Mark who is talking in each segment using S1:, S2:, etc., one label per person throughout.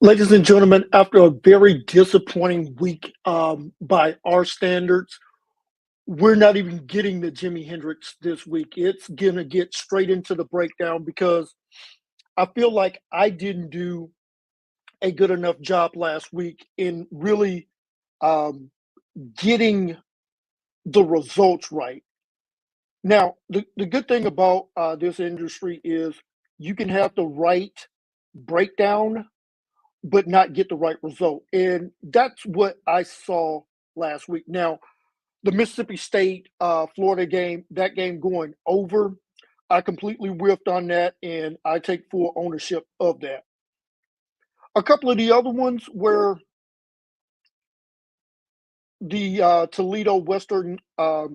S1: Ladies and gentlemen, after a very disappointing week by our standards, we're not even getting the Jimi Hendrix this week. It's going to get straight into the breakdown because I feel like I didn't do a good enough job last week in really um, getting the results right. Now, the good thing about this industry is you can have the right breakdown but not get the right result. And that's what I saw last week. Now, the Mississippi State Florida game, that game going over, I completely whiffed on that, and I take full ownership of that. A couple of the other ones where the Toledo Western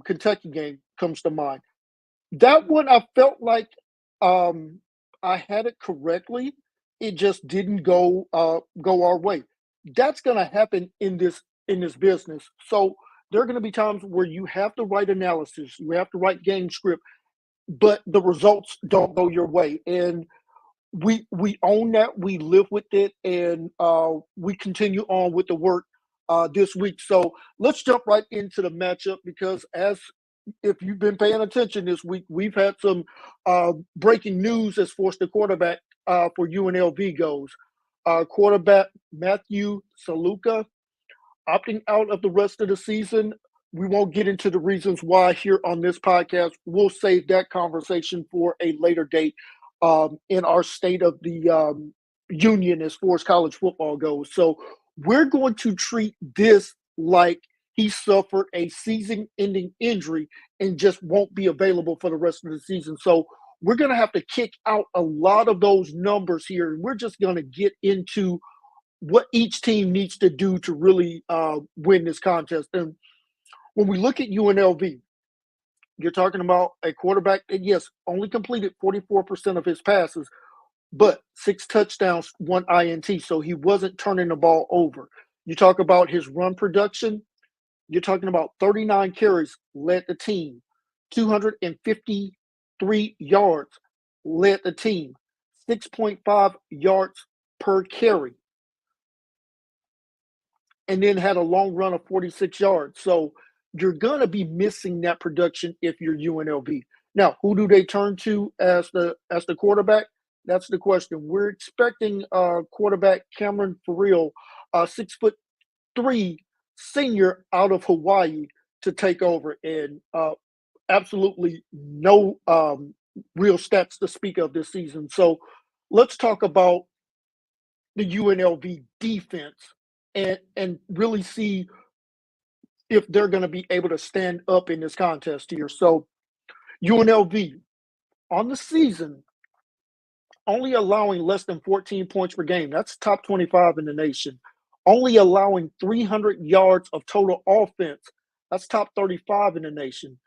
S1: Kentucky game comes to mind. That one I felt like um, I had it correctly. It just didn't go our way. That's going to happen in this business. So there are going to be times where you have to write analysis, you have to write game script, but the results don't go your way, and we own that. We live with it, and we continue on with the work this week. So let's jump right into the matchup because as if you've been paying attention this week, we've had some breaking news as far as the quarterback for UNLV goes. Quarterback Matthew Saluka opting out of the rest of the season. We won't get into the reasons why here on this podcast. We'll save that conversation for a later date in our state of the union as far as college football goes. So we're going to treat this like he suffered a season ending injury and just won't be available for the rest of the season. So we're going to have to kick out a lot of those numbers here. And we're just going to get into what each team needs to do to really win this contest. And when we look at UNLV, you're talking about a quarterback that, yes, only completed 44% of his passes, but 6 touchdowns, 1 INT. So he wasn't turning the ball over. You talk about his run production, you're talking about 39 carries, led the team, 253 yards, led the team, 6.5 yards per carry, and then had a long run of 46 yards. So you're going to be missing that production if you're UNLV. Now, who do they turn to as the quarterback? That's the question. We're expecting quarterback Cameron Farrell, 6'3" senior out of Hawaii, to take over, and absolutely no real stats to speak of this season. So let's talk about the UNLV defense and really see if they're going to be able to stand up in this contest here. So UNLV on the season only allowing less than 14 points per game. That's top 25 in the nation. Only allowing 300 yards of total offense. That's top 35 in the nation.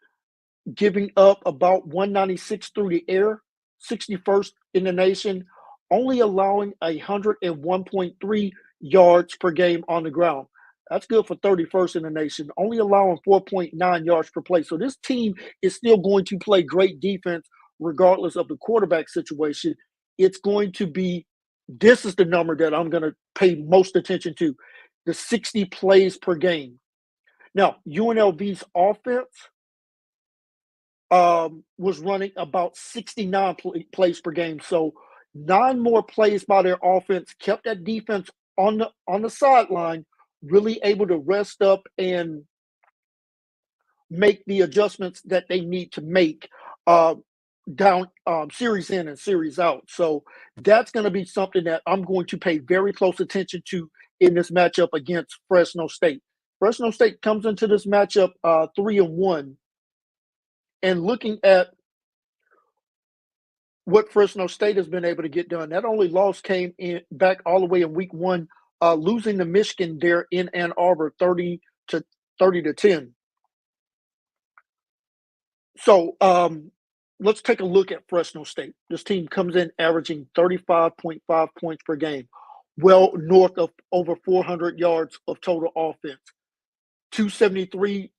S1: Giving up about 196 through the air, 61st in the nation. Only allowing 101.3 yards per game on the ground. That's good for 31st in the nation. Only allowing 4.9 yards per play. So this team is still going to play great defense regardless of the quarterback situation. It's going to be, this is the number that I'm going to pay most attention to, the 60 plays per game. Now, UNLV's offense was running about 69 plays per game. So 9 more plays by their offense kept that defense on the sideline, really able to rest up and make the adjustments that they need to make uh, down series in and series out. So that's going to be something that I'm going to pay very close attention to in this matchup against Fresno State. Fresno State comes into this matchup 3-1, and looking at what Fresno State has been able to get done. That only loss came in back all the way in week one, losing to Michigan there in Ann Arbor, 30 to 10. So let's take a look at Fresno State. This team comes in averaging 35.5 points per game, well north of over 400 yards of total offense, 273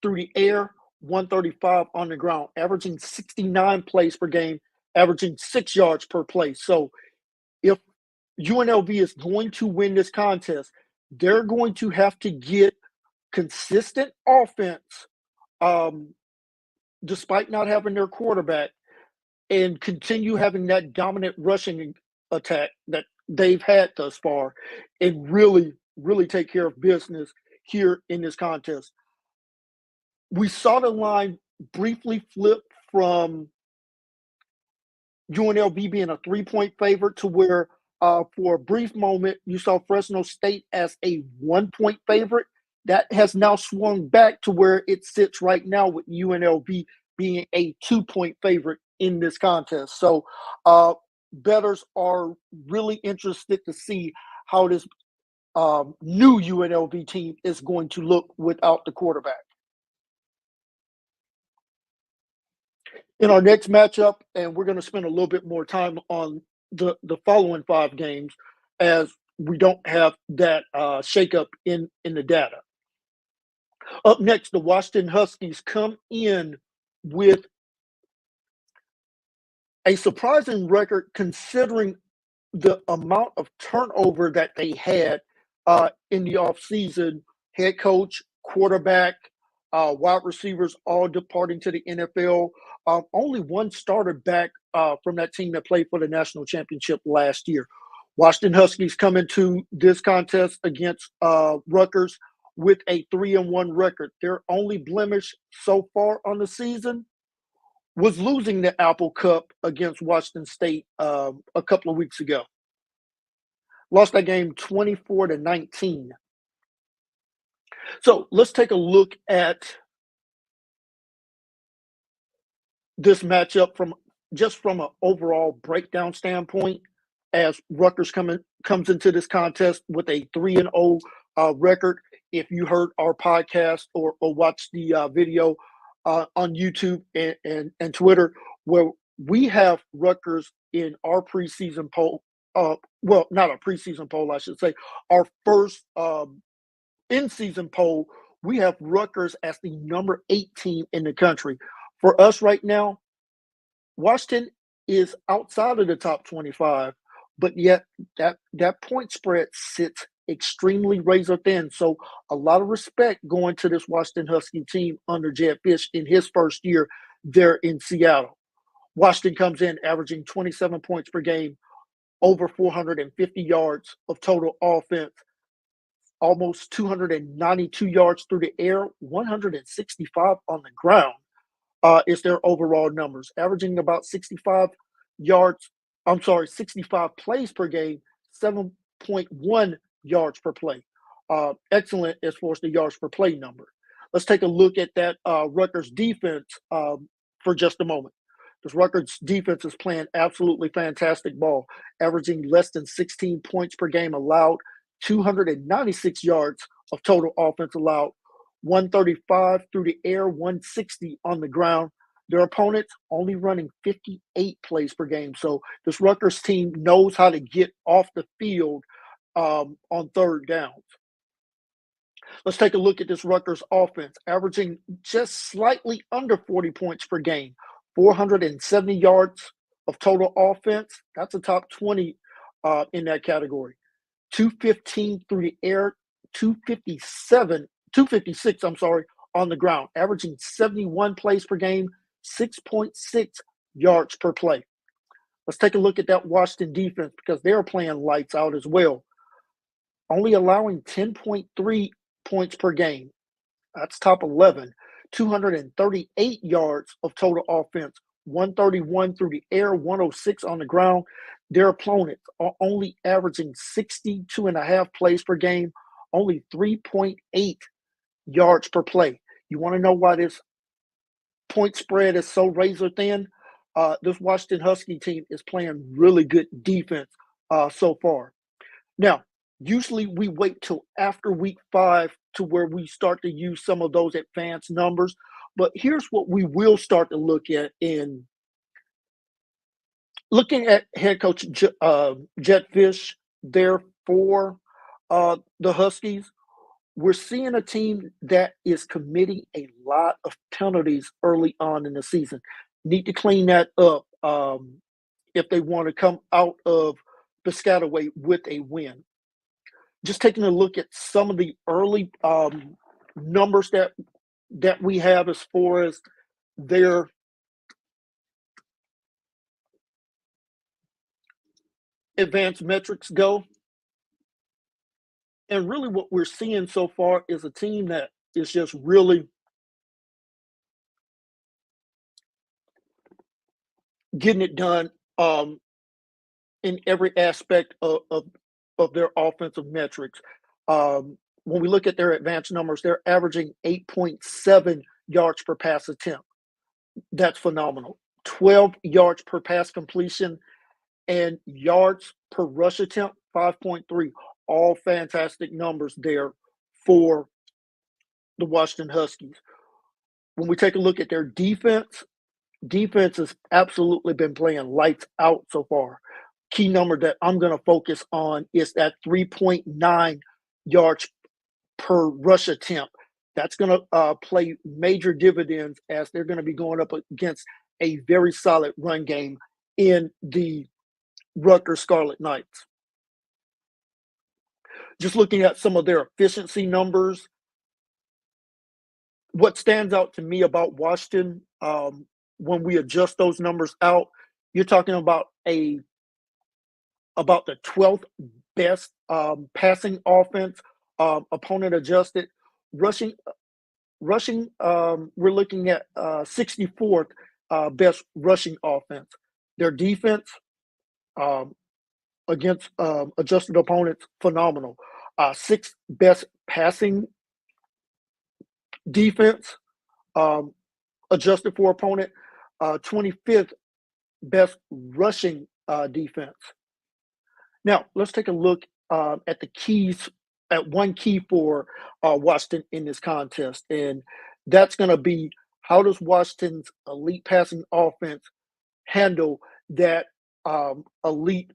S1: through the air, 135 on the ground, averaging 69 plays per game, averaging 6 yards per play. So if UNLV is going to win this contest. They're going to have to get consistent offense, um, despite not having their quarterback, and continue having that dominant rushing attack that they've had thus far, and really, really take care of business here in this contest. We saw the line briefly flip from UNLV being a 3-point favorite to where, for a brief moment, you saw Fresno State as a 1-point favorite. That has now swung back to where it sits right now with UNLV being a 2-point favorite in this contest. So, bettors are really interested to see how this new UNLV team is going to look without the quarterback. In our next matchup, and we're going to spend a little bit more time on the following 5 games, as we don't have that shakeup in the data. Up next, the Washington Huskies come in with a surprising record considering the amount of turnover that they had in the offseason. Head coach, quarterback, wide receivers all departing to the NFL. Only one starter back from that team that played for the national championship last year. Washington Huskies come into this contest against Rutgers with a 3-1 record. Their only blemish so far on the season was losing the Apple Cup against Washington State a couple of weeks ago. Lost that game 24-19. So let's take a look at this matchup from an overall breakdown standpoint, as Rutgers comes into this contest with a 3-0 record. If you heard our podcast or watched the video on YouTube and Twitter, where we have Rutgers in our preseason poll, well, not a preseason poll, I should say, our first in-season poll, we have Rutgers as the number 8 team in the country. For us right now, Washington is outside of the top 25, but yet that point spread sits extremely razor thin. So a lot of respect going to this Washington Husky team under Jedd Fisch in his first year there in Seattle. Washington comes in averaging 27 points per game, over 450 yards of total offense, almost 292 yards through the air, 165 on the ground. Is their overall numbers, averaging about 65 plays per game, 7.1 yards per play. Excellent as far as the yards per play number. Let's take a look at that Rutgers defense for just a moment. This Rutgers defense is playing absolutely fantastic ball, averaging less than 16 points per game allowed, 296 yards of total offense allowed, 135 through the air, 160 on the ground. Their opponents only running 58 plays per game. So this Rutgers team knows how to get off the field on third downs. Let's take a look at this Rutgers offense, averaging just slightly under 40 points per game, 470 yards of total offense. That's a top 20 in that category. 215 through the air, 256, on the ground, averaging 71 plays per game, 6.6 yards per play. Let's take a look at that Washington defense because they're playing lights out as well. Only allowing 10.3 points per game. That's top 11. 238 yards of total offense, 131 through the air, 106 on the ground. Their opponents are only averaging 62.5 plays per game, only 3.8 yards per play. You want to know why this point spread is so razor thin? This Washington Husky team is playing really good defense so far. Now, usually we wait till after week 5 to where we start to use some of those advanced numbers. But here's what we will start to look at in looking at head coach Jedd Fisch there for the Huskies. We're seeing a team that is committing a lot of penalties early on in the season. Need to clean that up if they want to come out of Piscataway with a win. Just taking a look at some of the early numbers that we have as far as their advanced metrics go. And really what we're seeing so far is a team that is just really getting it done in every aspect of their offensive metrics. When we look at their advanced numbers, they're averaging 8.7 yards per pass attempt. That's phenomenal. 12 yards per pass completion and yards per rush attempt, 5.3. All fantastic numbers there for the Washington Huskies. When we take a look at their defense has absolutely been playing lights out so far. Key number that I'm going to focus on is that 3.9 yards per rush attempt. That's going to play major dividends as they're going to be going up against a very solid run game in the Rutgers Scarlet Knights. Just looking at some of their efficiency numbers, what stands out to me about Washington, when we adjust those numbers out, you're talking about the 12th best passing offense, opponent adjusted. Rushing, we're looking at 64th best rushing offense. Their defense against adjusted opponents, phenomenal. Sixth best passing defense, adjusted for opponent. 25th best rushing defense. Now, let's take a look at the keys, at one key for Washington in this contest. And that's going to be, how does Washington's elite passing offense handle that elite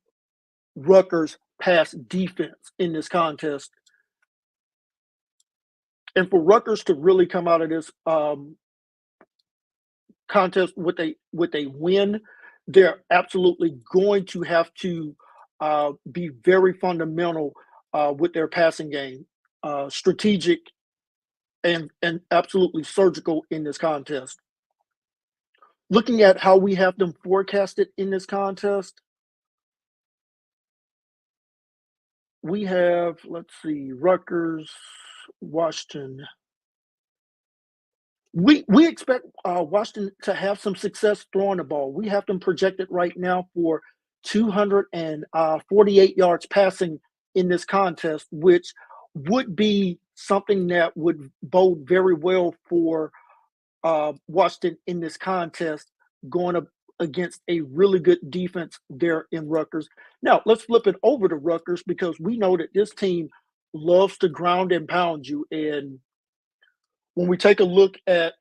S1: Rutgers pass defense in this contest? And for Rutgers to really come out of this contest with a win, they're absolutely going to have to be very fundamental with their passing game, strategic and absolutely surgical in this contest. Looking at how we have them forecasted in this contest, we have, let's see, Rutgers, Washington. We expect Washington to have some success throwing the ball. We have them projected right now for 248 yards passing in this contest, which would be something that would bode very well for Washington in this contest, going up against a really good defense there in Rutgers. Now, let's flip it over to Rutgers, because we know that this team loves to ground and pound you. And when we take a look at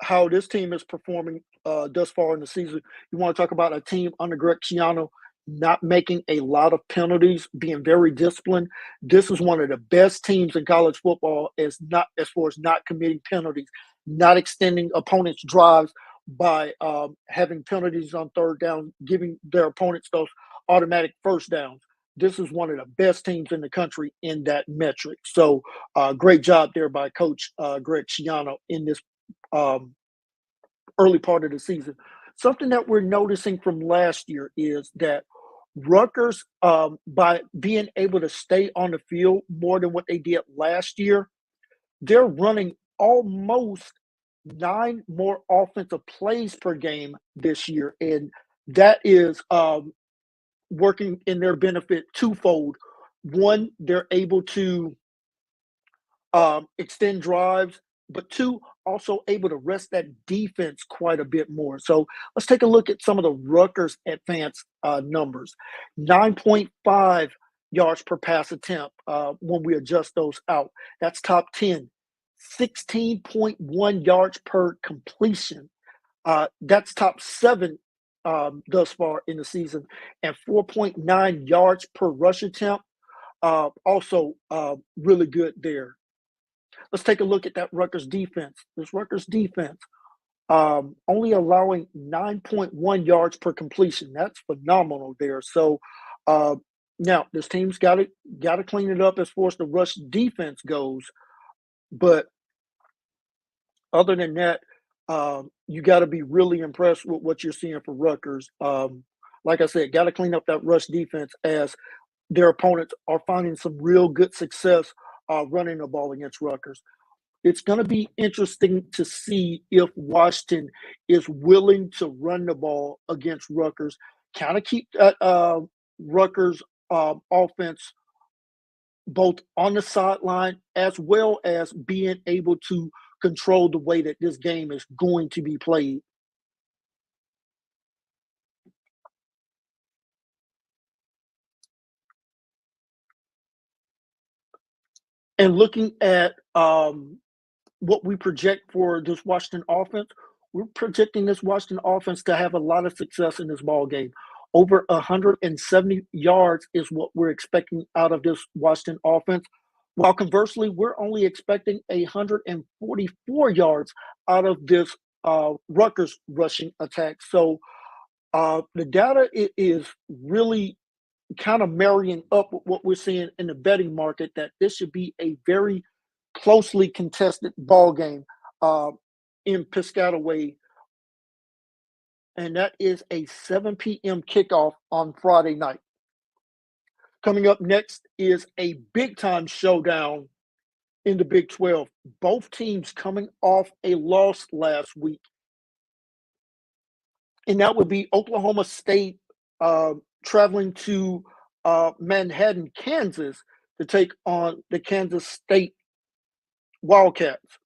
S1: how this team is performing thus far in the season, you want to talk about a team under Greg Schiano not making a lot of penalties, being very disciplined. This is one of the best teams in college football as far as not committing penalties, not extending opponents' drives by having penalties on third down, giving their opponents those automatic first downs. This is one of the best teams in the country in that metric. So great job there by Coach Greg Schiano in this early part of the season. Something that we're noticing from last year is that Rutgers, by being able to stay on the field more than what they did last year, they're running almost 9 more offensive plays per game this year. And that is working in their benefit twofold. One, they're able to extend drives, but two, also able to rest that defense quite a bit more. So let's take a look at some of the Rutgers advanced numbers. 9.5 yards per pass attempt when we adjust those out. That's top 10. 16.1 yards per completion. That's top 7 thus far in the season. And 4.9 yards per rush attempt. Also really good there. Let's take a look at that Rutgers defense. This Rutgers defense only allowing 9.1 yards per completion. That's phenomenal there. So Uh, Now this team's got to clean it up as far as the rush defense goes, but other than that, you got to be really impressed with what you're seeing for Rutgers. Like I said, got to clean up that rush defense as their opponents are finding some real good success running the ball against Rutgers. It's going to be interesting to see if Washington is willing to run the ball against Rutgers, kind of keep that Rutgers offense both on the sideline as well as being able to control the way that this game is going to be played. And looking at what we project for this Washington offense, we're projecting this Washington offense to have a lot of success in this ball game. Over 170 yards is what we're expecting out of this Washington offense. While conversely, we're only expecting 144 yards out of this Rutgers rushing attack. So the data is really kind of marrying up with what we're seeing in the betting market that this should be a very closely contested ball game uh, in Piscataway, and that is a 7 p.m. kickoff on Friday night. Coming up next is a big time showdown in the Big 12. Both teams coming off a loss last week, and that would be Oklahoma State traveling to Manhattan, Kansas to take on the Kansas State Wildcats.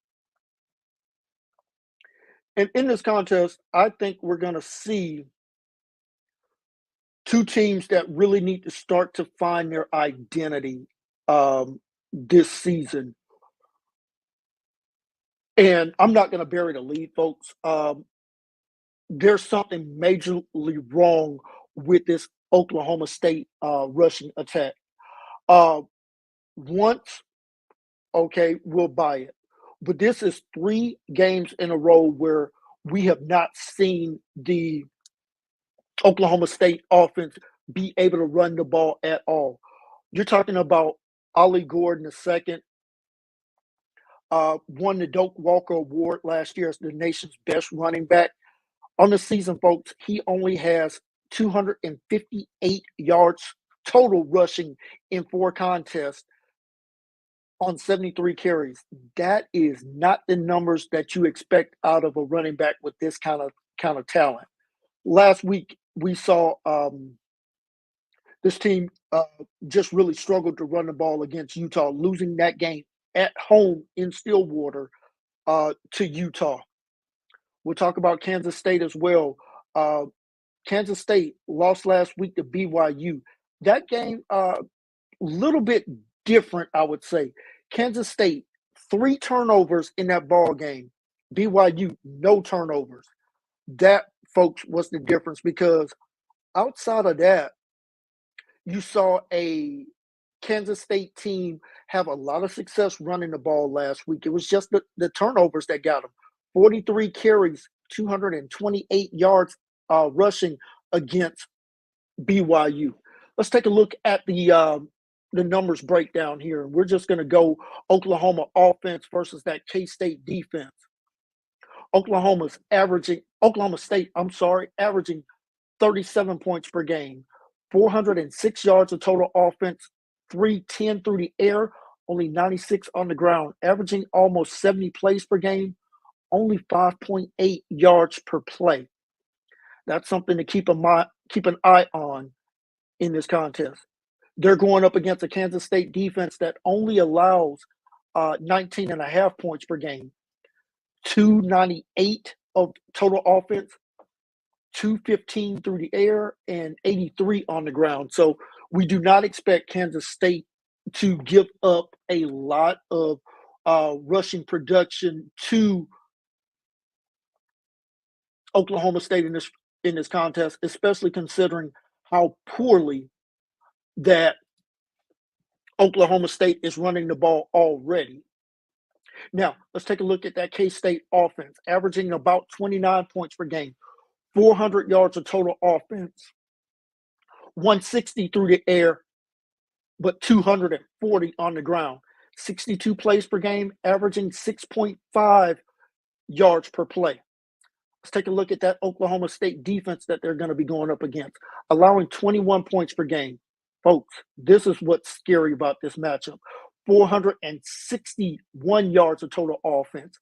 S1: And in this contest, I think we're going to see two teams that really need to start to find their identity this season. And I'm not going to bury the lead, folks. There's something majorly wrong with this Oklahoma State rushing attack. Uh, Once, okay, we'll buy it. But this is 3 games in a row where we have not seen the Oklahoma State offense be able to run the ball at all. You're talking about Ollie Gordon II, won the Doak Walker Award last year as the nation's best running back. On the season, folks, he only has 258 yards total rushing in 4 contests on 73 carries. That is not the numbers that you expect out of a running back with this kind of talent. Last week, we saw this team just really struggled to run the ball against Utah, losing that game at home in Stillwater to Utah. We'll talk about Kansas State as well. Uh, Kansas State lost last week to BYU. That game, little bit different, I would say. Kansas State, 3 turnovers in that ball game. BYU, no turnovers. That, folks, was the difference because outside of that, you saw a Kansas State team have a lot of success running the ball last week. It was just the turnovers that got them. 43 carries, 228 yards rushing against BYU. Let's take a look at the numbers breakdown here. We're just going to go Oklahoma offense versus that K-State defense. Oklahoma State, averaging 37 points per game, 406 yards of total offense, 310 through the air, only 96 on the ground, averaging almost 70 plays per game, only 5.8 yards per play. That's something to keep an eye on in this contest. They're going up against a Kansas State defense that only allows 19 and a half points per game, 298 of total offense, 215 through the air, and 83 on the ground. So we do not expect Kansas State to give up a lot of rushing production to Oklahoma State in this contest, especially considering how poorly that Oklahoma State is running the ball already. Now, let's take a look at that K-State offense, averaging about 29 points per game, 400 yards of total offense, 160 through the air, but 240 on the ground. 62 plays per game, averaging 6.5 yards per play. Let's take a look at that Oklahoma State defense that they're going to be going up against, allowing 21 points per game. Folks, this is what's scary about this matchup. 461 yards of total offense,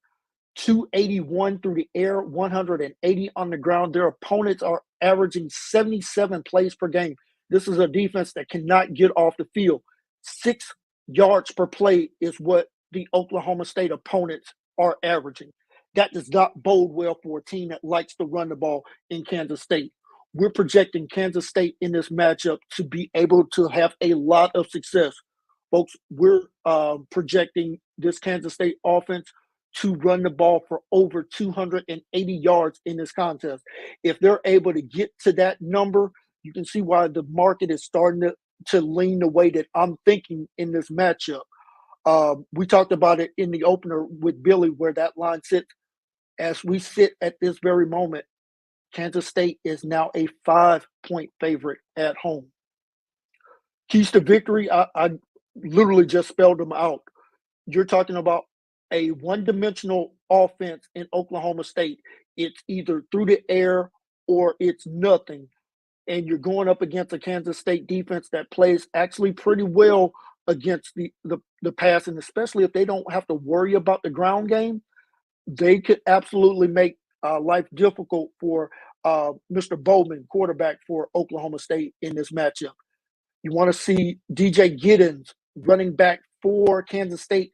S1: 281 through the air, 180 on the ground. Their opponents are averaging 77 plays per game. This is a defense that cannot get off the field. 6 yards per play is what the Oklahoma State opponents are averaging. That does not bode well for a team that likes to run the ball in Kansas State. We're projecting Kansas State in this matchup to be able to have a lot of success. Folks, we're projecting this Kansas State offense to run the ball for over 280 yards in this contest. If they're able to get to that number, you can see why the market is starting to lean the way that I'm thinking in this matchup. We talked about it in the opener with Billy, where that line sits. As we sit at this very moment, Kansas State is now a 5-point favorite at home. Keys to victory, I literally just spelled them out. You're talking about a one-dimensional offense in Oklahoma State. It's either through the air or it's nothing. And you're going up against a Kansas State defense that plays actually pretty well against the pass, and especially if they don't have to worry about the ground game, they could absolutely make life difficult for Mr. Bowman, quarterback for Oklahoma State, in this matchup. You want to see DJ Giddens, running back for Kansas State,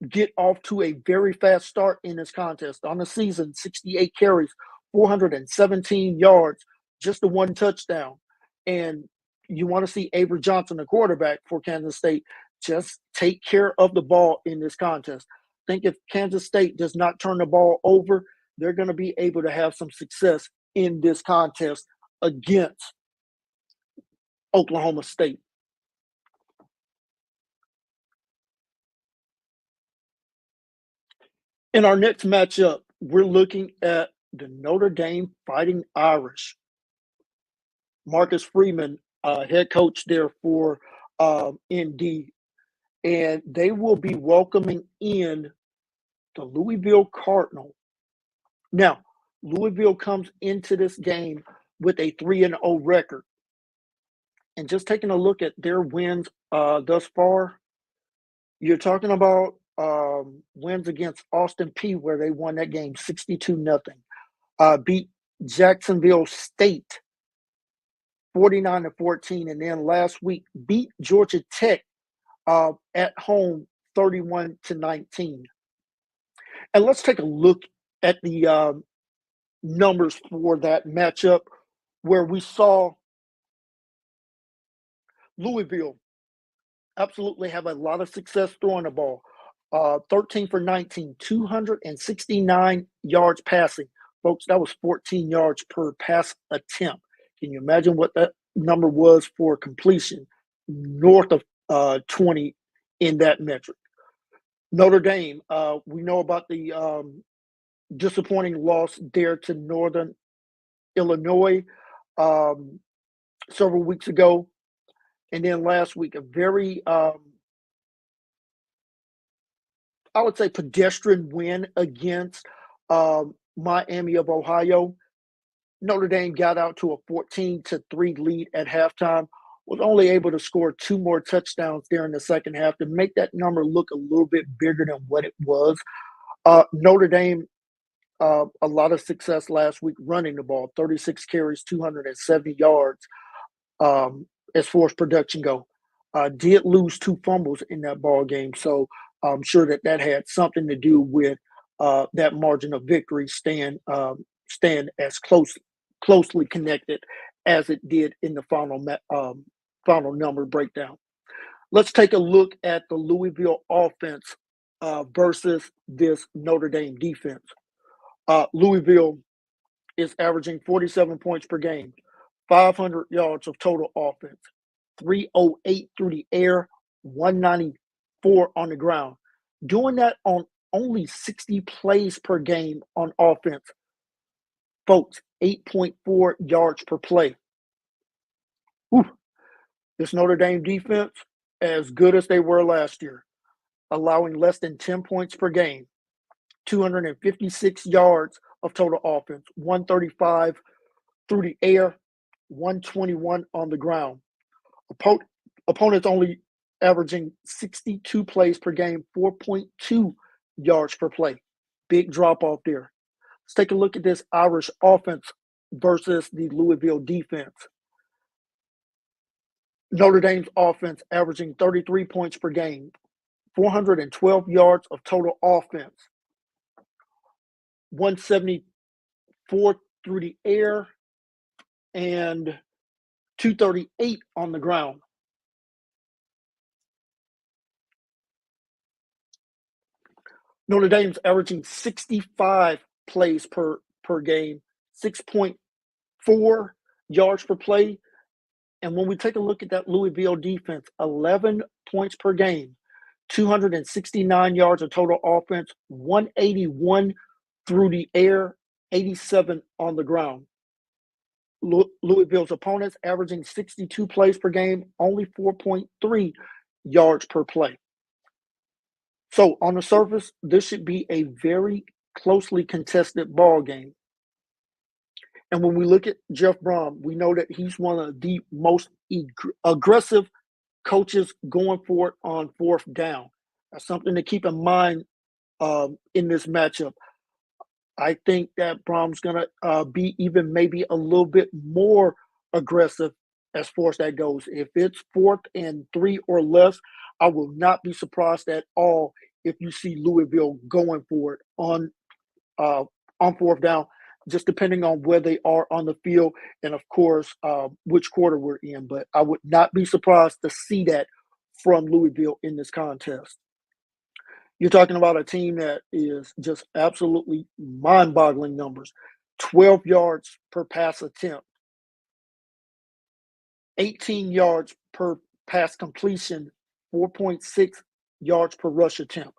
S1: get off to a very fast start in this contest. On the season, 68 carries, 417 yards, just the one touchdown. And you want to see Avery Johnson, the quarterback for Kansas State, just take care of the ball in this contest. I think if Kansas State does not turn the ball over, they're going to be able to have some success in this contest against Oklahoma State. In our next matchup, we're looking at the Notre Dame Fighting Irish. Marcus Freeman, head coach there for ND, and they will be welcoming in the Louisville Cardinal. Now, Louisville comes into this game with a 3-0 record. And just taking a look at their wins thus far, you're talking about wins against Austin Peay, where they won that game 62-0. Beat Jacksonville State 49-14, and then last week beat Georgia Tech at home 31-19. And let's take a look at the numbers for that matchup, where we saw Louisville absolutely have a lot of success throwing the ball. 13 for 19, 269 yards passing. Folks, that was 14 yards per pass attempt. Can you imagine what that number was for completion? North of 20 in that metric. Notre Dame, we know about the disappointing loss there to Northern Illinois several weeks ago. And then last week, a very, I would say, pedestrian win against Miami of Ohio. Notre Dame got out to a 14-3 lead at halftime, was only able to score 2 more touchdowns there in the second half to make that number look a little bit bigger than what it was. Notre Dame, a lot of success last week running the ball, 36 carries, 270 yards as far as production go. Did lose 2 fumbles in that ball game, so I'm sure that had something to do with that margin of victory stand as closely connected as it did in the final number breakdown. Let's take a look at the Louisville offense versus this Notre Dame defense. Louisville is averaging 47 points per game, 500 yards of total offense, 308 through the air, 194 on the ground. Doing that on only 60 plays per game on offense. Folks, 8.4 yards per play. Whew, this Notre Dame defense, as good as they were last year, allowing less than 10 points per game, 256 yards of total offense, 135 through the air, 121 on the ground. Oppo- Opponents only averaging 62 plays per game, 4.2 yards per play. Big drop off there. Let's take a look at this Irish offense versus the Louisville defense. Notre Dame's offense averaging 33 points per game, 412 yards of total offense, 174 through the air, and 238 on the ground. Notre Dame's averaging 65 plays per game, 6.4 yards per play. And when we take a look at that Louisville defense, 11 points per game, 269 yards of total offense, 181 through the air, 87 on the ground. Louisville's opponents averaging 62 plays per game, only 4.3 yards per play. So on the surface, this should be a very closely contested ball game. And when we look at Jeff Brom, we know that he's one of the most aggressive coaches going for it on fourth down. That's something to keep in mind in this matchup. I think that Brom's going to be even maybe a little bit more aggressive as far as that goes. If it's 4th and 3 or less, I will not be surprised at all if you see Louisville going for it on fourth down, just depending on where they are on the field and, of course, which quarter we're in. But I would not be surprised to see that from Louisville in this contest. You're talking about a team that is just absolutely mind-boggling numbers. 12 yards per pass attempt, 18 yards per pass completion, 4.6 yards per rush attempt.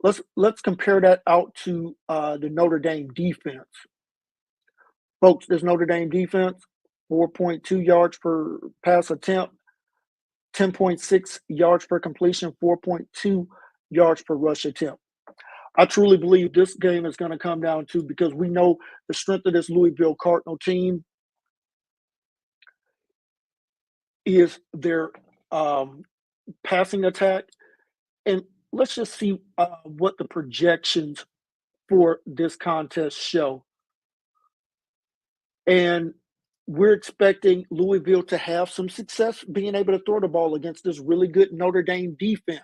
S1: Let's compare that out to the Notre Dame defense. Folks, this Notre Dame defense, 4.2 yards per pass attempt, 10.6 yards per completion, 4.2 yards per rush attempt. I truly believe this game is going to come down to, because we know the strength of this Louisville Cardinal team is their passing attack. And let's just see what the projections for this contest show. And we're expecting Louisville to have some success being able to throw the ball against this really good Notre Dame defense.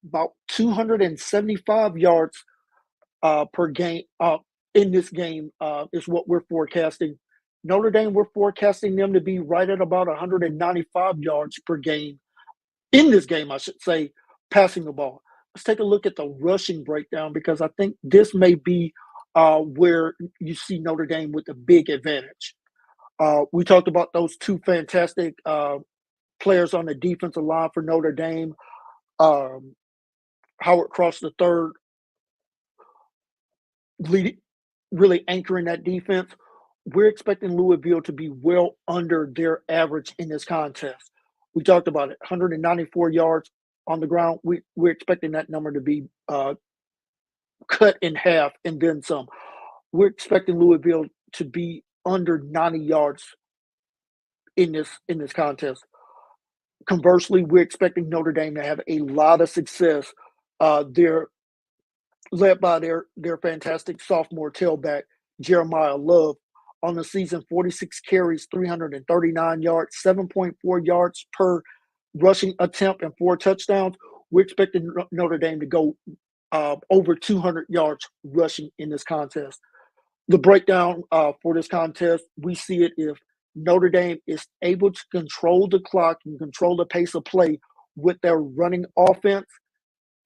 S1: About 275 yards per game in this game is what we're forecasting. Notre Dame, we're forecasting them to be right at about 195 yards per game in this game, I should say, passing the ball. Let's take a look at the rushing breakdown, because I think this may be where you see Notre Dame with a big advantage. We talked about those two fantastic players on the defensive line for Notre Dame. Howard Cross the third, really anchoring that defense. We're expecting Louisville to be well under their average in this contest. We talked about it, 194 yards on the ground. We're expecting that number to be cut in half and then some. We're expecting Louisville to be under 90 yards in this contest. Conversely, we're expecting Notre Dame to have a lot of success. They're led by their fantastic sophomore tailback, Jeremiah Love. On the season, 46 carries, 339 yards, 7.4 yards per rushing attempt, and 4 touchdowns. We're expecting Notre Dame to go over 200 yards rushing in this contest. The breakdown for this contest, we see it if Notre Dame is able to control the clock and control the pace of play with their running offense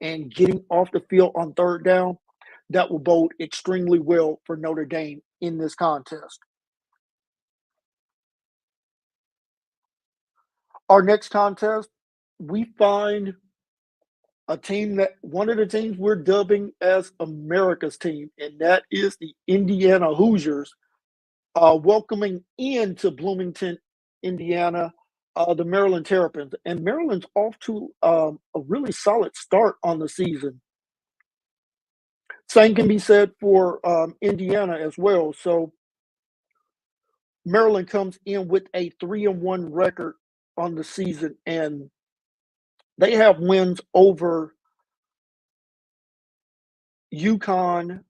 S1: and getting off the field on third down, that will bode extremely well for Notre Dame in this contest. Our next contest, we find a team that one of the teams we're dubbing as America's team, and that is the Indiana Hoosiers, welcoming into Bloomington, Indiana, the Maryland Terrapins, and Maryland's off to a really solid start on the season. Same can be said for Indiana as well. So Maryland comes in with a 3-1 record on the season, and they have wins over UConn,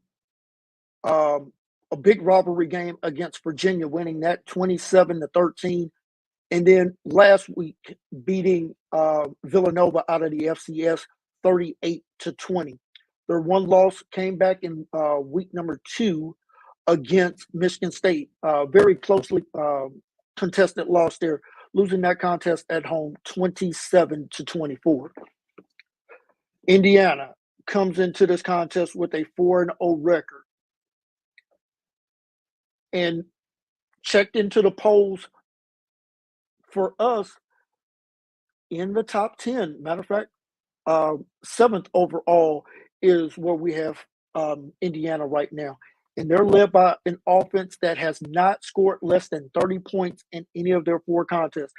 S1: um, a big rivalry game against Virginia, winning that 27-13, and then last week beating Villanova out of the FCS 38-20. Their one loss came back in week number 2 against Michigan State. Very closely contested loss there, losing that contest at home 27-24. Indiana comes into this contest with a 4-0 record and checked into the polls for us in the top 10. Matter of fact, 7th overall is where we have Indiana right now. And they're led by an offense that has not scored less than 30 points in any of their 4 contests.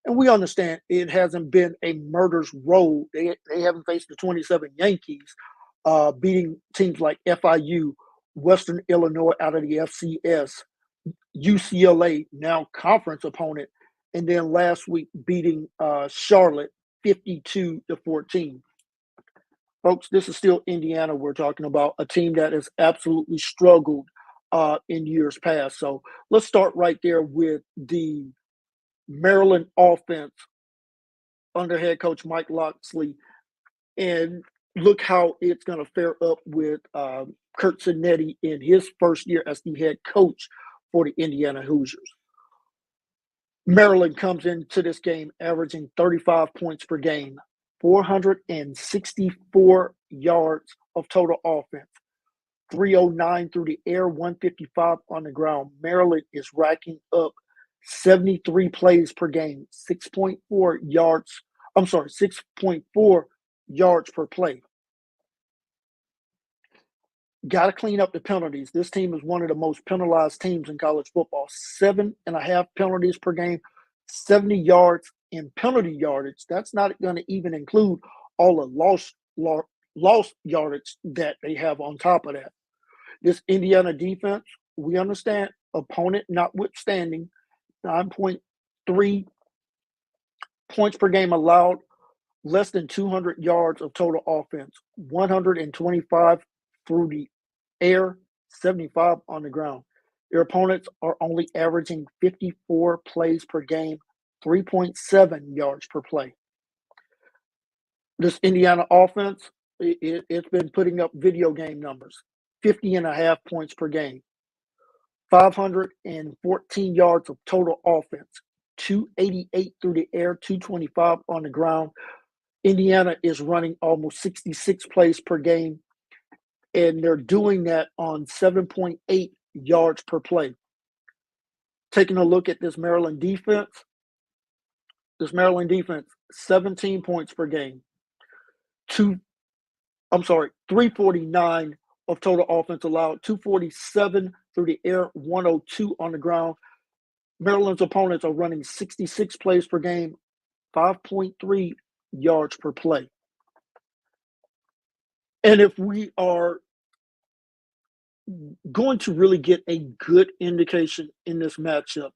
S1: And we understand it hasn't been a murder's row. They haven't faced the 27 Yankees, beating teams like FIU, Western Illinois out of the FCS, UCLA, now conference opponent, and then last week beating Charlotte 52-14. Folks, this is still Indiana we're talking about, a team that has absolutely struggled in years past. So let's start right there with the Maryland offense under head coach Mike Locksley, and look how it's going to fare up with Curt Cignetti in his first year as the head coach for the Indiana Hoosiers. Maryland comes into this game averaging 35 points per game, 464 yards of total offense, 309 through the air, 155 on the ground. Maryland is racking up 73 plays per game, 6.4 yards. 6.4 yards per play. Got to clean up the penalties. This team is one of the most penalized teams in college football. 7.5 penalties per game, 70 yards in penalty yardage. That's not going to even include all the lost yardage that they have on top of that. This Indiana defense, we understand, opponent notwithstanding, 9.3 points per game allowed, less than 200 yards of total offense, 125 through the air, 75 on the ground. Their opponents are only averaging 54 plays per game, 3.7 yards per play. This Indiana offense, it's been putting up video game numbers, 50.5 points per game, 514 yards of total offense, 288 through the air, 225 on the ground. Indiana is running almost 66 plays per game, and they're doing that on 7.8 yards per play. Taking a look at this Maryland defense, 17 points per game, 349 of total offense allowed, 247 through the air, 102 on the ground. Maryland's opponents are running 66 plays per game, 5.3 yards per play. And if we are going to really get a good indication in this matchup,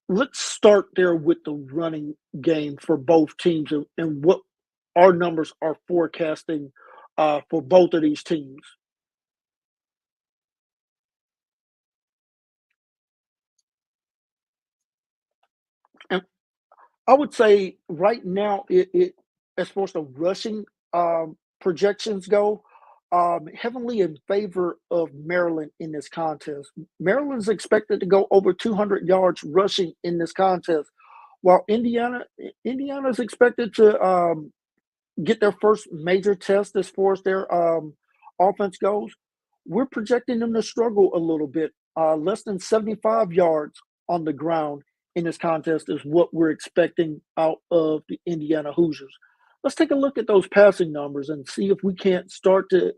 S1: let's start there with the running game for both teams and what our numbers are forecasting for both of these teams. And I would say right now, as far as the rushing projections go, heavily in favor of Maryland in this contest. Maryland's expected to go over 200 yards rushing in this contest, while Indiana's expected to get their first major test as far as their offense goes. We're projecting them to struggle a little bit. Less than 75 yards on the ground in this contest is what we're expecting out of the Indiana Hoosiers. Let's take a look at those passing numbers and see if we can't start to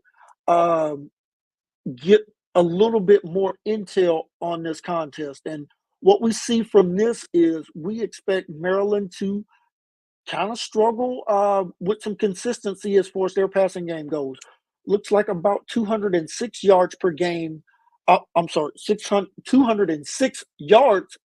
S1: get a little bit more intel on this contest. And what we see from this is we expect Maryland to kind of struggle with some consistency as far as their passing game goes. Looks like about 206 yards per game. I'm sorry, 206 yards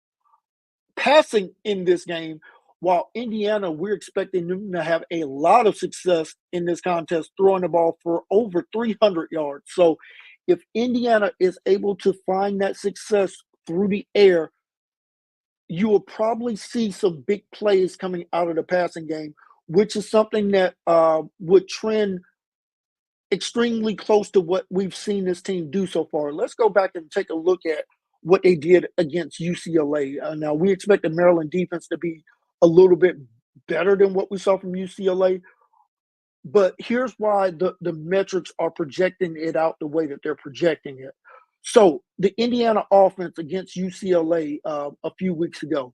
S1: passing in this game. While Indiana, we're expecting them to have a lot of success in this contest, throwing the ball for over 300 yards. So, if Indiana is able to find that success through the air, you will probably see some big plays coming out of the passing game, which is something that would trend extremely close to what we've seen this team do so far. Let's go back and take a look at what they did against UCLA. Now, we expect the Maryland defense to be a little bit better than what we saw from UCLA, but here's why the metrics are projecting it out the way that they're projecting it. So, the Indiana offense against UCLA a few weeks ago,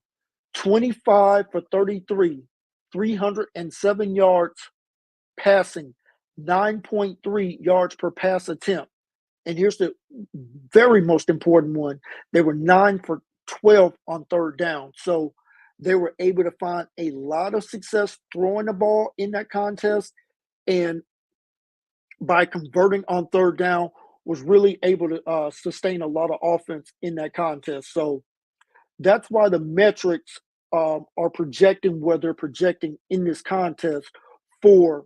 S1: 25 for 33, 307 yards passing, 9.3 yards per pass attempt. And here's the very most important one. They were 9 for 12 on third down. So they were able to find a lot of success throwing the ball in that contest. And by converting on third down, was really able to sustain a lot of offense in that contest. So that's why the metrics are projecting where they're projecting in this contest for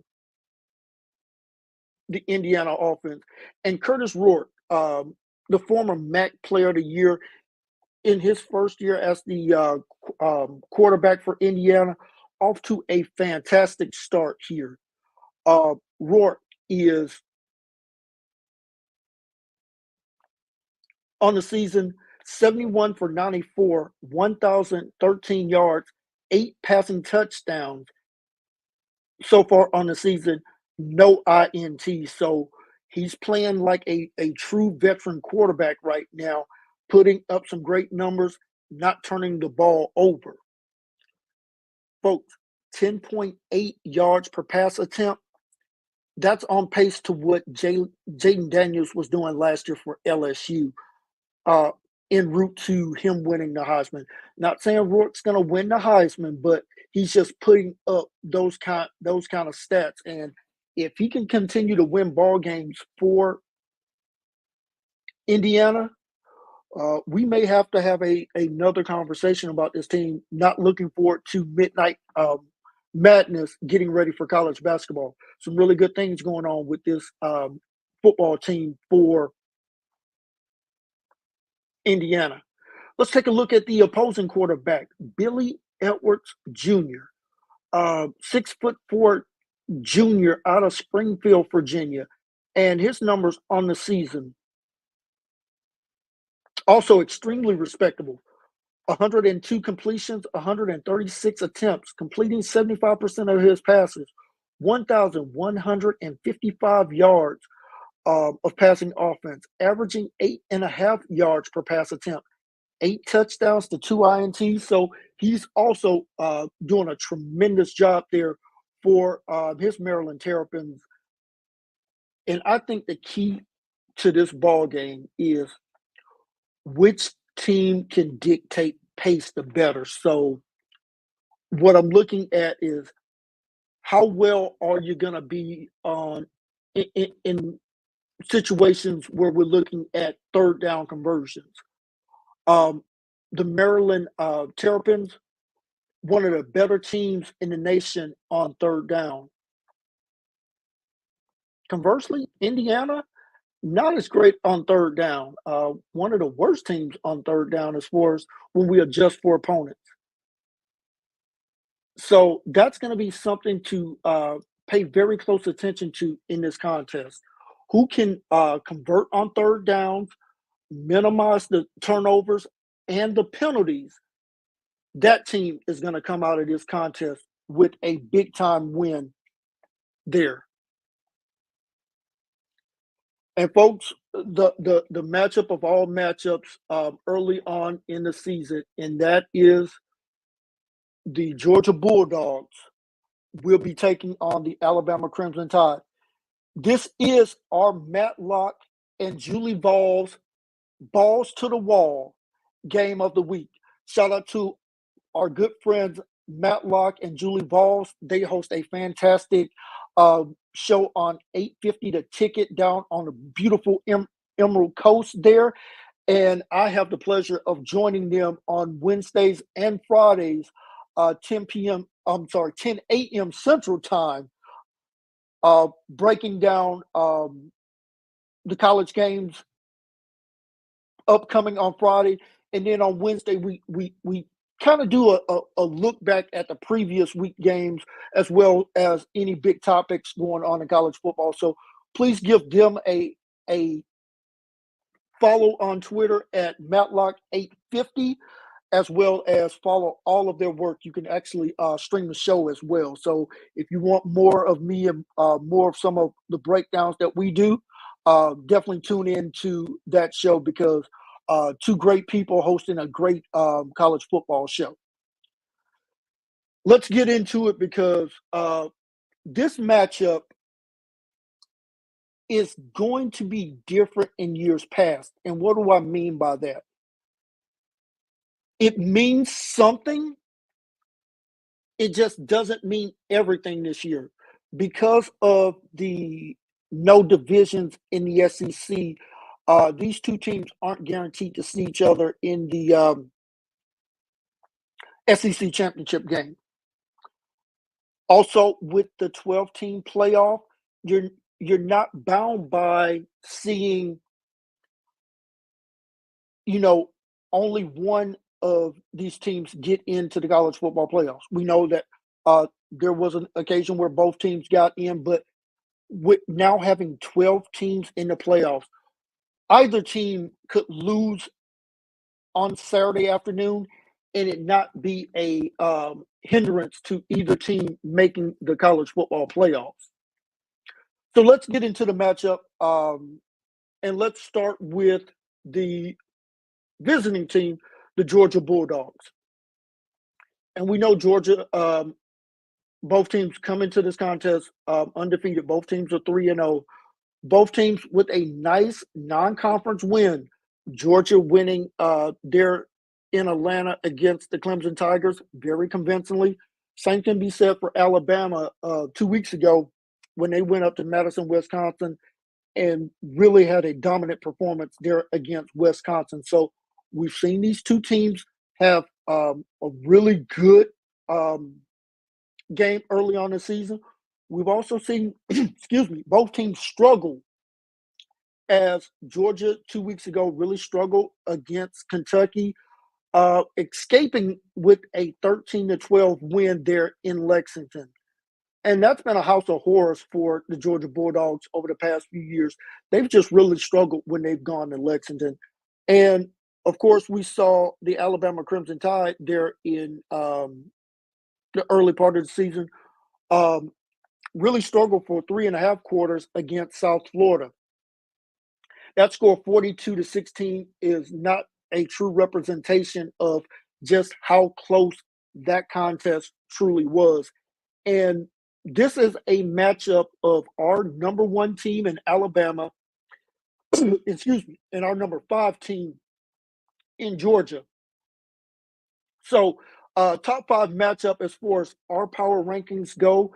S1: the Indiana offense. And Curtis Rourke, the former MAC Player of the Year, in his first year as the quarterback for Indiana, off to a fantastic start here. Rourke is on the season 71 for 94, 1,013 yards, 8 passing touchdowns so far on the season, no INT. So he's playing like a true veteran quarterback right now, putting up some great numbers, not turning the ball over. Folks, 10.8 yards per pass attempt. That's on pace to what Jaden Daniels was doing last year for LSU, en route to him winning the Heisman. Not saying Rourke's going to win the Heisman, but he's just putting up those kind of stats. And if he can continue to win ball games for Indiana, we may have to have another conversation about this team. Not looking forward to midnight madness, getting ready for college basketball. Some really good things going on with this football team for Indiana. Let's take a look at the opposing quarterback, Billy Edwards Jr., 6'4" junior out of Springfield, Virginia, and his numbers on the season also extremely respectable. 102 completions, 136 attempts, completing 75% of his passes, 1,155 yards of passing offense, averaging 8.5 yards per pass attempt, 8 touchdowns to 2 INTs. So he's also doing a tremendous job there for his Maryland Terrapins. And I think the key to this ball game is which team can dictate pace the better. So what I'm looking at is how well are you going to be on in situations where we're looking at third down conversions. The Maryland Terrapins, one of the better teams in the nation on third down. Conversely, Indiana, not as great on third down. One of the worst teams on third down as far as when we adjust for opponents. So that's going to be something to pay very close attention to in this contest. Who can convert on third downs, minimize the turnovers and the penalties? That team is going to come out of this contest with a big time win there. And folks, the matchup of all matchups early on in the season, and that is the Georgia Bulldogs will be taking on the Alabama Crimson Tide. This is our Matlock and Julie Vols balls to the wall game of the week. Shout out to our good friends Matlock and Julie Vols. They host a fantastic show on 850 The Ticket down on the beautiful Emerald Coast there. And I have the pleasure of joining them on Wednesdays and Fridays, 10 a.m. Central Time, breaking down the college games upcoming on Friday. And then on Wednesday, we kind of do a look back at the previous week games as well as any big topics going on in college football. So please give them a follow on Twitter at Matlock850, as well as follow all of their work. You can actually stream the show as well. So if you want more of me and more of some of the breakdowns that we do, definitely tune in to that show because two great people hosting a great college football show. Let's get into it because this matchup is going to be different in years past. And what do I mean by that? It means something. It just doesn't mean everything this year because of the no divisions in the SEC. These two teams aren't guaranteed to see each other in the SEC championship game. Also, with the 12-team playoff, you're not bound by seeing, only one of these teams get into the college football playoffs. We know that there was an occasion where both teams got in, but with now having 12 teams in the playoffs, either team could lose on Saturday afternoon and it not be a hindrance to either team making the college football playoffs. So let's get into the matchup, and let's start with the visiting team, the Georgia Bulldogs. And we know Georgia, both teams come into this contest undefeated. Both teams are 3-0. Both teams with a nice non-conference win. Georgia winning there in Atlanta against the Clemson Tigers very convincingly. Same can be said for Alabama 2 weeks ago when they went up to Madison, Wisconsin, and really had a dominant performance there against Wisconsin. So we've seen these two teams have a really good game early on the season. We've also seen, both teams struggle as Georgia 2 weeks ago really struggled against Kentucky, escaping with a 13-12 win there in Lexington. And that's been a house of horrors for the Georgia Bulldogs over the past few years. They've just really struggled when they've gone to Lexington. And, of course, we saw the Alabama Crimson Tide there in the early part of the season really struggle for 3.5 quarters against South Florida. That score 42-16 is not a true representation of just how close that contest truly was. And this is a matchup of our number 1 team in Alabama, and our number 5 team in Georgia. So, top 5 matchup as far as our power rankings go.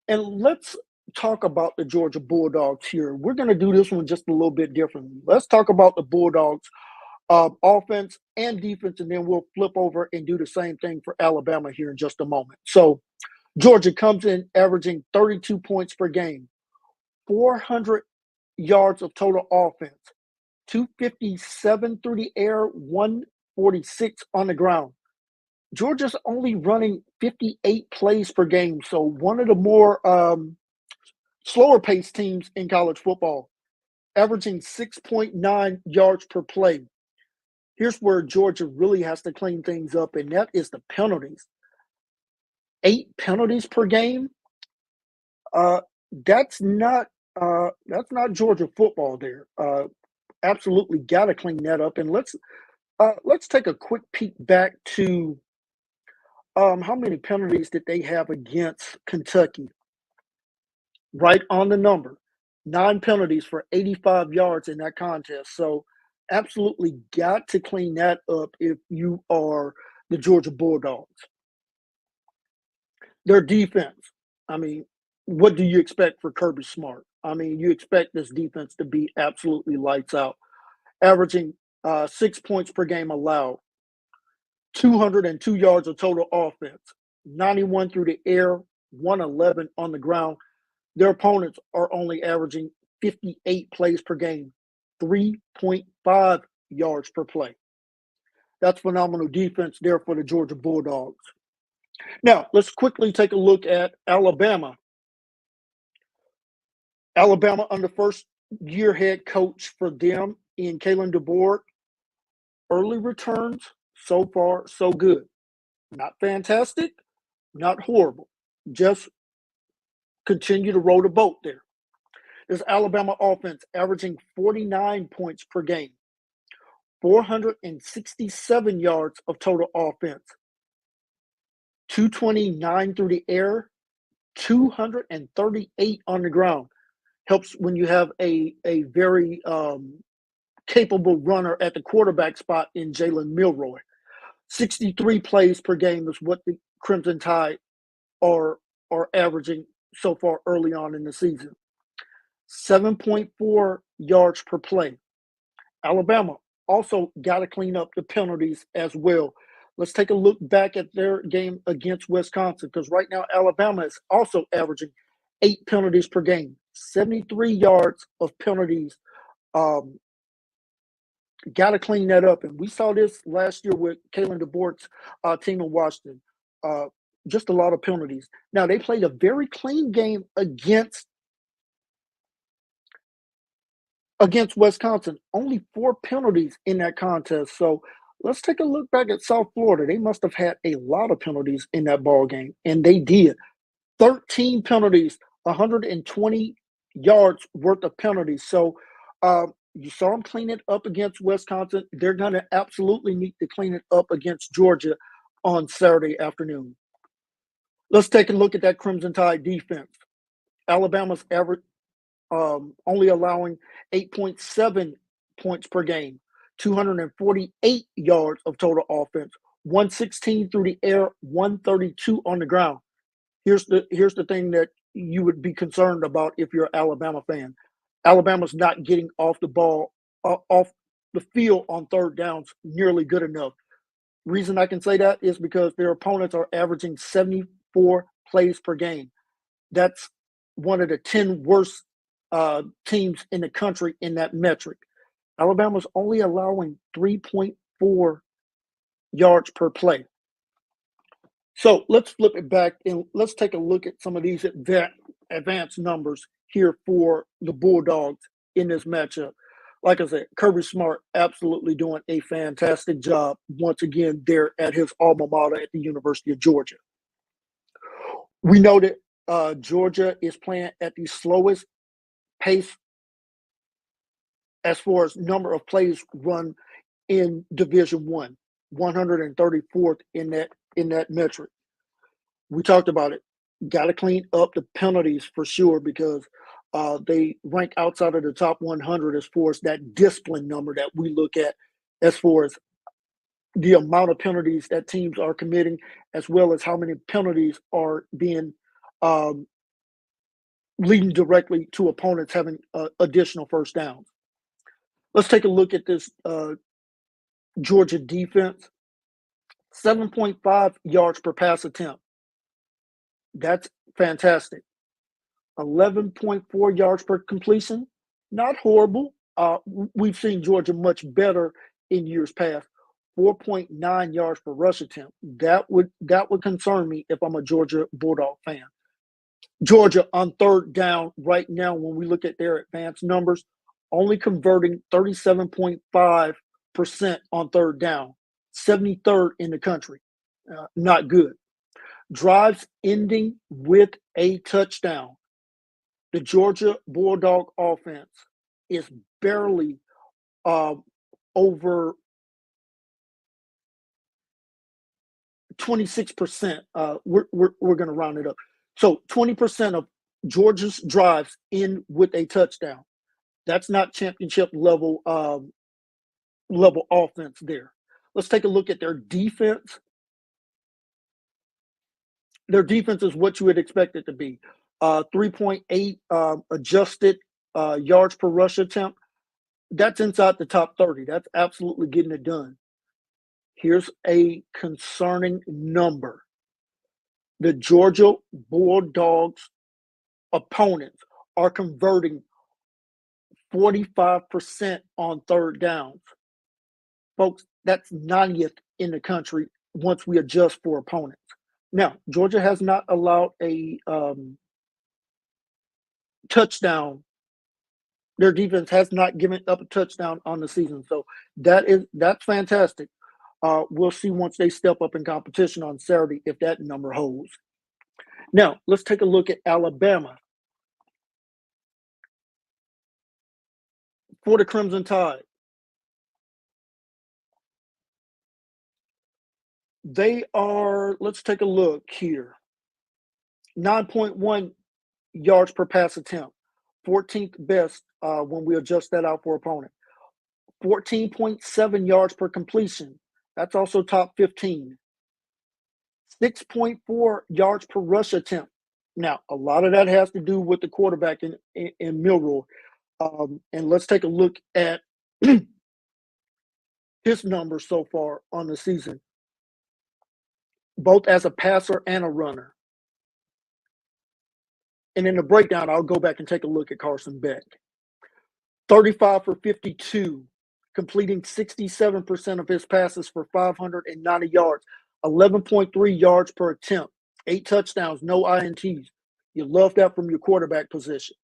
S1: And let's talk about the Georgia Bulldogs here. We're going to do this one just a little bit differently. Let's talk about the Bulldogs offense and defense, and then we'll flip over and do the same thing for Alabama here in just a moment. So Georgia comes in averaging 32 points per game, 400 yards of total offense, 257 through the air, 146 on the ground. Georgia's only running 58 plays per game, so one of the more slower paced teams in college football, averaging 6.9 yards per play. Here's where Georgia really has to clean things up, and that is the penalties. 8 penalties per game. That's not Georgia football there. Absolutely got to clean that up. And let's take a quick peek back to how many penalties did they have against Kentucky? Right on the number. 9 penalties for 85 yards in that contest. So absolutely got to clean that up if you are the Georgia Bulldogs. Their defense, I mean, what do you expect for Kirby Smart? I mean, you expect this defense to be absolutely lights out, averaging 6 points per game allowed, 202 yards of total offense, 91 through the air, 111 on the ground. Their opponents are only averaging 58 plays per game, 3.5 yards per play. That's phenomenal defense there for the Georgia Bulldogs. Now, let's quickly take a look at Alabama. Alabama under first year head coach for them in Kalen DeBoer. Early returns, so far, so good. Not fantastic, not horrible. Just continue to row the boat there. This Alabama offense averaging 49 points per game, 467 yards of total offense, 229 through the air, 238 on the ground. Helps when you have a very capable runner at the quarterback spot in Jalen Milroy. 63 plays per game is what the Crimson Tide are averaging so far early on in the season. 7.4 yards per play. Alabama also got to clean up the penalties as well. Let's take a look back at their game against Wisconsin, because right now Alabama is also averaging 8 penalties per game, 73 yards of penalties. Got to clean that up. And we saw this last year with Kalen DeBoer's team in Washington. Just a lot of penalties. Now, they played a very clean game against Wisconsin. Only 4 penalties in that contest. So let's take a look back at South Florida. They must have had a lot of penalties in that ball game, and they did. 13 penalties, 120 yards worth of penalties. So you saw them clean it up against Wisconsin. They're going to absolutely need to clean it up against Georgia on Saturday afternoon. Let's take a look at that Crimson Tide defense. Alabama's average only allowing 8.7 points per game, 248 yards of total offense, 116 through the air, 132 on the ground. Here's the thing that you would be concerned about if you're an Alabama fan. Alabama's not getting off the ball, off the field on third downs nearly good enough. Reason I can say that is because their opponents are averaging 74 plays per game. That's one of the 10 worst teams in the country in that metric. Alabama's only allowing 3.4 yards per play. So let's flip it back and let's take a look at some of these advanced numbers here for the Bulldogs in this matchup. Like I said, Kirby Smart absolutely doing a fantastic job once again there at his alma mater at the University of Georgia. We know that Georgia is playing at the slowest pace as far as number of plays run in Division I, 134th in that metric. We talked about it. Got to clean up the penalties for sure, because they rank outside of the top 100 as far as that discipline number that we look at, as far as the amount of penalties that teams are committing, as well as how many penalties are being leading directly to opponents having additional first downs. Let's take a look at this Georgia defense. 7.5 yards per pass attempt. That's fantastic. 11.4 yards per completion. Not horrible. We've seen Georgia much better in years past. 4.9 yards per rush attempt. That would concern me if I'm a Georgia Bulldog fan. Georgia on third down right now, when we look at their advanced numbers, only converting 37.5% on third down, 73rd in the country. Not good. Drives ending with a touchdown. The Georgia Bulldog offense is barely over 26%. We're going to round it up. So 20% of Georgia's drives end with a touchdown. That's not championship level offense there. Let's take a look at their defense. Their defense is what you would expect it to be. 3.8 adjusted yards per rush attempt. That's inside the top 30. That's absolutely getting it done. Here's a concerning number. The Georgia Bulldogs opponents are converting 45% on third downs. Folks, that's 90th in the country once we adjust for opponents. Now, Georgia has not allowed a touchdown. Their defense has not given up a touchdown on the season. So that's fantastic. We'll see once they step up in competition on Saturday if that number holds. Now, let's take a look at Alabama. For the Crimson Tide, they are, let's take a look here, 9.1 yards per pass attempt, 14th best when we adjust that out for opponent. 14.7 yards per completion, that's also top 15. 6.4 yards per rush attempt. Now, a lot of that has to do with the quarterback in Milroy. And let's take a look at his numbers so far on the season, both as a passer and a runner. And in the breakdown, I'll go back and take a look at Carson Beck. 35 for 52, completing 67% of his passes for 590 yards, 11.3 yards per attempt, 8 touchdowns, no INTs. You love that from your quarterback position.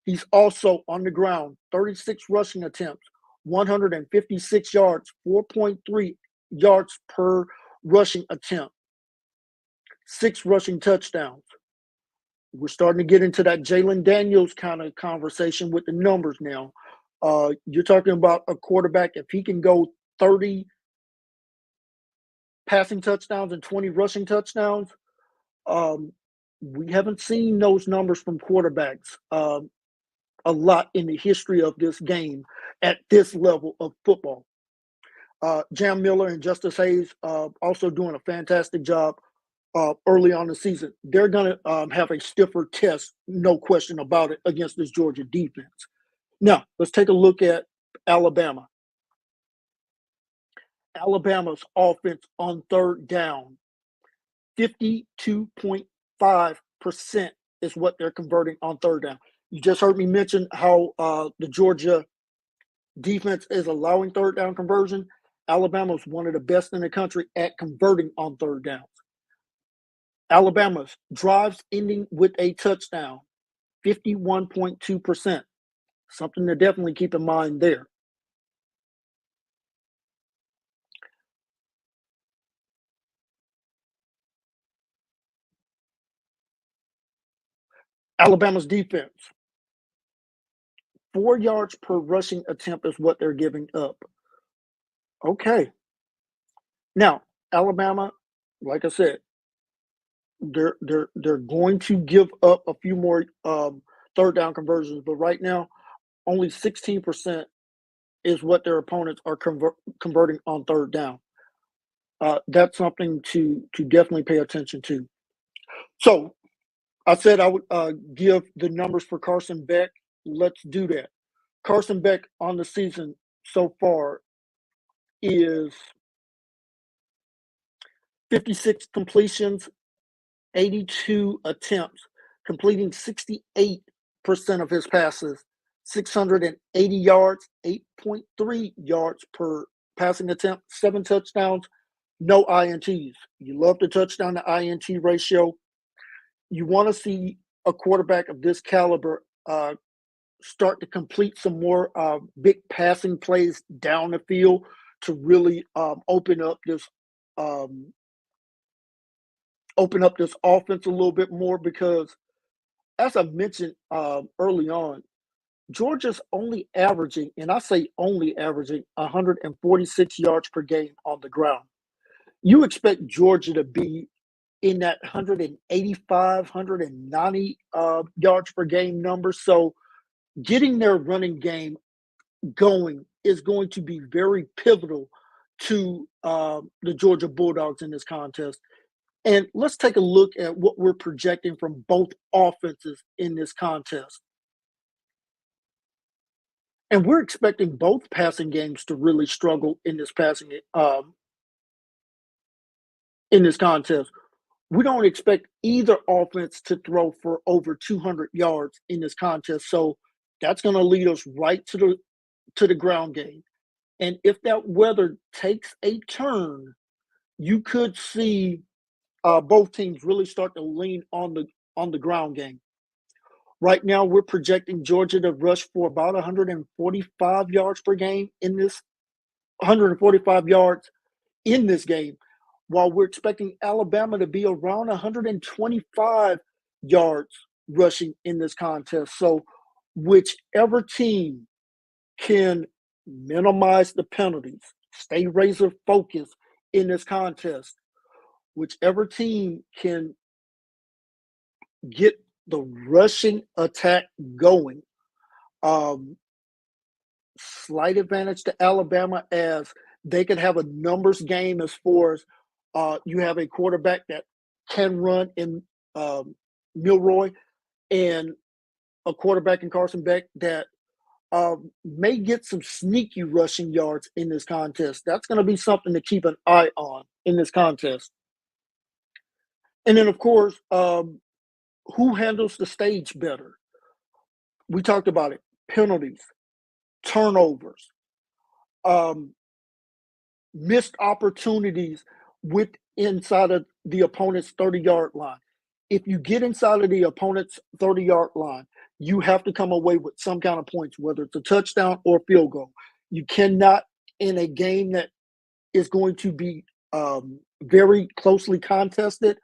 S1: He's also on the ground, 36 rushing attempts, 156 yards, 4.3 yards per rushing attempt, 6 rushing touchdowns. We're starting to get into that Jalen Daniels kind of conversation with the numbers now. You're talking about a quarterback, if he can go 30 passing touchdowns and 20 rushing touchdowns, we haven't seen those numbers from quarterbacks a lot in the history of this game at this level of football. Jam Miller and Justice Hayes also doing a fantastic job early on the season. They're going to have a stiffer test, no question about it, against this Georgia defense. Now, let's take a look at Alabama. Alabama's offense on third down, 52.5% is what they're converting on third down. You just heard me mention how the Georgia defense is allowing third down conversion. Alabama is one of the best in the country at converting on third downs. Alabama's drives ending with a touchdown, 51.2%. Something to definitely keep in mind there. Alabama's defense, 4 yards per rushing attempt is what they're giving up. Okay. Now, Alabama, like I said, they're going to give up a few more third down conversions, but right now, only 16% is what their opponents are converting on third down. That's something to definitely pay attention to. So, I said I would give the numbers for Carson Beck. Let's do that. Carson Beck on the season so far is 56 completions, 82 attempts, completing 68% of his passes, 680 yards, 8.3 yards per passing attempt, 7 touchdowns, no INTs. You love the touchdown to INT ratio. You want to see a quarterback of this caliber start to complete some more big passing plays down the field to really open up this offense a little bit more, because as I mentioned early on, Georgia's only averaging, and I say only averaging, 146 yards per game on the ground. You expect Georgia to be in that 185, 190 yards per game number. So getting their running game going is going to be very pivotal to the Georgia Bulldogs in this contest. And let's take a look at what we're projecting from both offenses in this contest. And we're expecting both passing games to really struggle in this contest. We don't expect either offense to throw for over 200 yards in this contest. So that's going to lead us right to the ground game. And if that weather takes a turn, you could see both teams really start to lean on the ground game. Right now, we're projecting Georgia to rush for about 145 yards per game in this 145 yards in this game, while we're expecting Alabama to be around 125 yards rushing in this contest. So, whichever team can minimize the penalties, stay razor focused in this contest, whichever team can get the rushing attack going, um, slight advantage to Alabama as they could have a numbers game as far as you have a quarterback that can run in Milroy and a quarterback in Carson Beck that may get some sneaky rushing yards in this contest. That's going to be something to keep an eye on in this contest. And then, of course, who handles the stage better? We talked about it: penalties, turnovers, um, missed opportunities with inside of the opponent's 30-yard line. If you get inside of the opponent's 30-yard line, you have to come away with some kind of points, whether it's a touchdown or field goal. You cannot, in a game that is going to be very closely contested,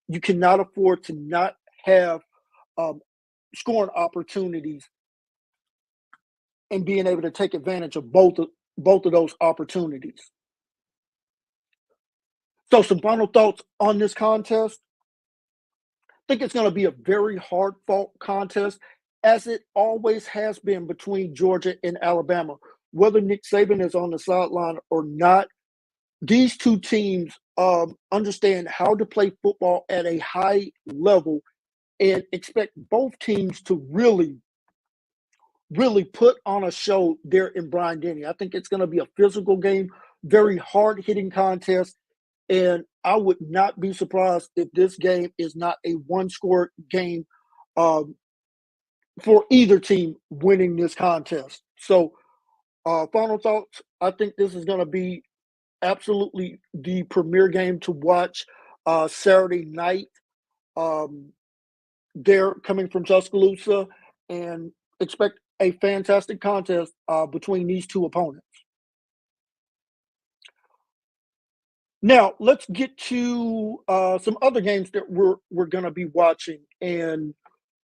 S1: you cannot afford to not have um, scoring opportunities and being able to take advantage of both of those opportunities. So, some final thoughts on this contest. I think it's going to be a very hard fought contest, as it always has been between Georgia and Alabama. Whether Nick Saban is on the sideline or not, these two teams understand how to play football at a high level and expect both teams to really put on a show there in Bryant Denny. I think it's going to be a physical game, very hard hitting contest. And I would not be surprised if this game is not a one score game um, for either team winning this contest. So, final thoughts: I think this is going to be absolutely the premier game to watch Saturday night. Um, they're coming from Tuscaloosa and expect a fantastic contest between these two opponents. Now, let's get to some other games that we're going to be watching. And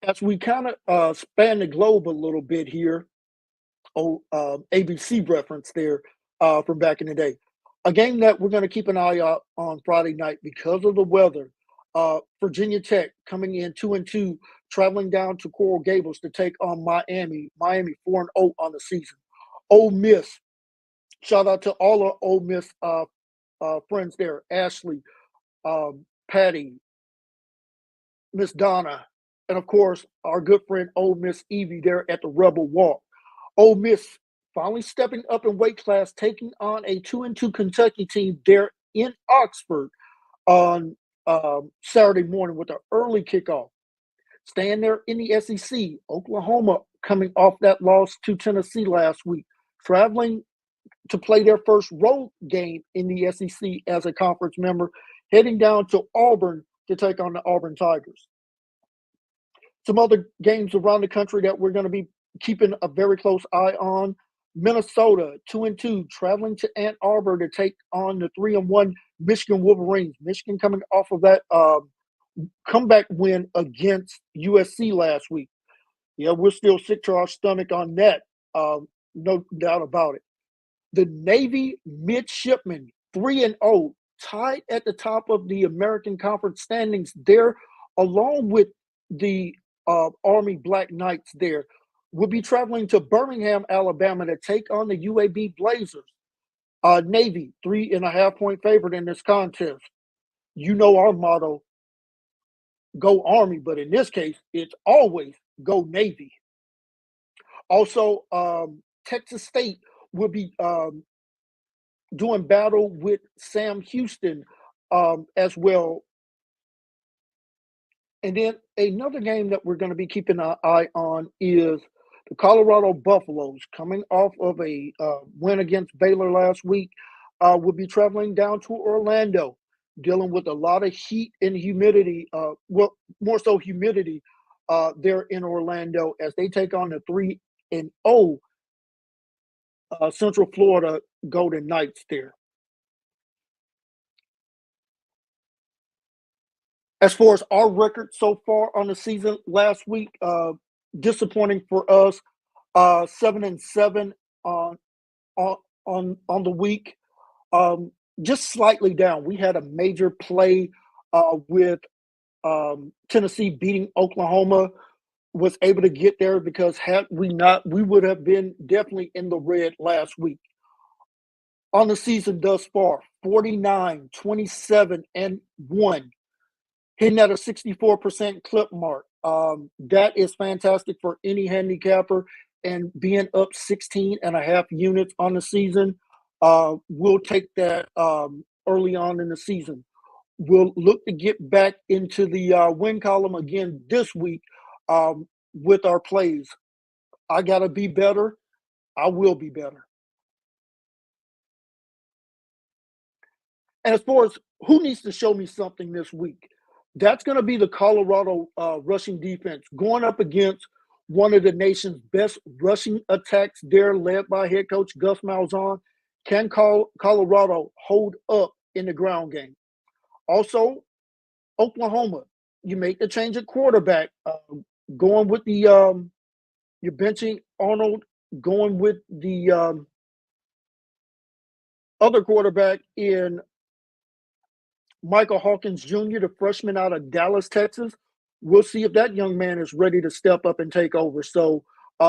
S1: as we kind of span the globe a little bit here, ABC reference there from back in the day. A game that we're going to keep an eye out on Friday night because of the weather. Virginia Tech coming in 2-2, traveling down to Coral Gables to take on Miami. Miami 4-0 on the season. Ole Miss. Shout out to all our Ole Miss friends there: Ashley, Patty, Miss Donna, and of course our good friend Ole Miss Evie there at the Rebel Walk. Ole Miss finally stepping up in weight class, taking on a 2-2 Kentucky team there in Oxford on Saturday morning with an early kickoff. Staying there in the SEC, Oklahoma coming off that loss to Tennessee last week, traveling to play their first road game in the SEC as a conference member, heading down to Auburn to take on the Auburn Tigers. Some other games around the country that we're going to be keeping a very close eye on: Minnesota 2-2, traveling to Ann Arbor to take on the 3-1 Michigan Wolverines. Michigan coming off of that comeback win against USC last week. Yeah, we're still sick to our stomach on that. No doubt about it. The Navy Midshipmen 3-0, tied at the top of the American Conference standings there, along with the Army Black Knights there. Will be traveling to Birmingham, Alabama to take on the UAB Blazers. Navy, 3.5 point favorite in this contest. You know our motto, go Army, but in this case, it's always go Navy. Also, Texas State will be doing battle with Sam Houston as well. And then another game that we're going to be keeping an eye on is the Colorado Buffaloes, coming off of a win against Baylor last week. Will be traveling down to Orlando, dealing with a lot of heat and humidity. Well, more so humidity there in Orlando as they take on the 3-0 Central Florida Golden Knights there. As far as our record so far on the season last week, disappointing for us. 7-7 on on the week. Just slightly down. We had a major play with Tennessee beating Oklahoma. Was able to get there because had we not, we would have been definitely in the red last week. On the season thus far, 49, 27, and 1, hitting at a 64% clip mark. That is fantastic for any handicapper, and being up 16 and a half units on the season, we'll take that early on in the season. We'll look to get back into the win column again this week with our plays. I got to be better. I will be better. And as far as who needs to show me something this week, that's going to be the Colorado rushing defense going up against one of the nation's best rushing attacks there, led by head coach Gus Malzahn. Can Colorado hold up in the ground game? Also, Oklahoma, you make the change at quarterback, going with the you're benching Arnold, going with the other quarterback in Michael Hawkins Jr., the freshman out of Dallas, Texas. We'll see if that young man is ready to step up and take over. So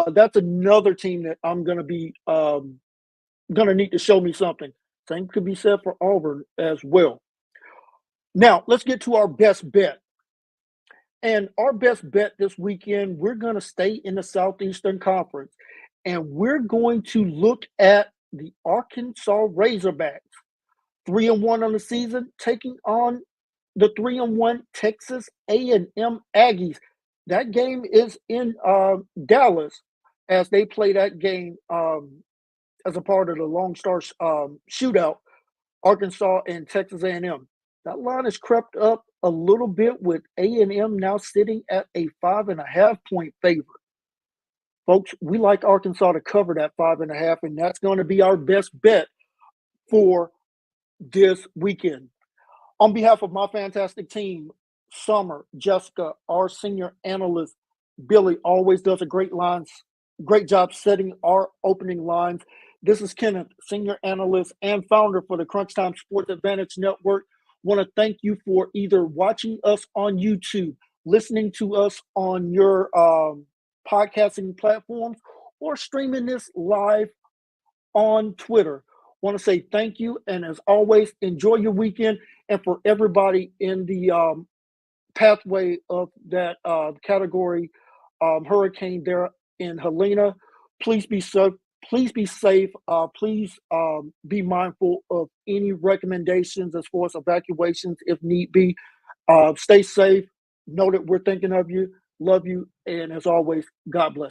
S1: that's another team that I'm going to be going to need to show me something. Same could be said for Auburn as well. Now, let's get to our best bet. And our best bet this weekend, we're going to stay in the Southeastern Conference. And we're going to look at the Arkansas Razorbacks. 3-1 on the season, taking on the 3-1 Texas A&M Aggies. That game is in Dallas as they play that game as a part of the Lone Star shootout, Arkansas and Texas A&M. That line has crept up a little bit with A&M now sitting at a 5.5-point favorite. Folks, we like Arkansas to cover that 5.5, and that's going to be our best bet for this weekend. On behalf of my fantastic team, Summer, Jessica, our senior analyst, Billy always does a great job setting our opening lines. This is Kenneth, senior analyst and founder for the Crunch Time Sports Advantage Network. Want to thank you for either watching us on YouTube, listening to us on your podcasting platforms, or streaming this live on Twitter. Want to say thank you, and as always, enjoy your weekend. And for everybody in the pathway of that category hurricane there in Helena, please be safe. Please be safe. Please be mindful of any recommendations as far as evacuations if need be. Stay safe. Know that we're thinking of you, love you, and as always, God bless.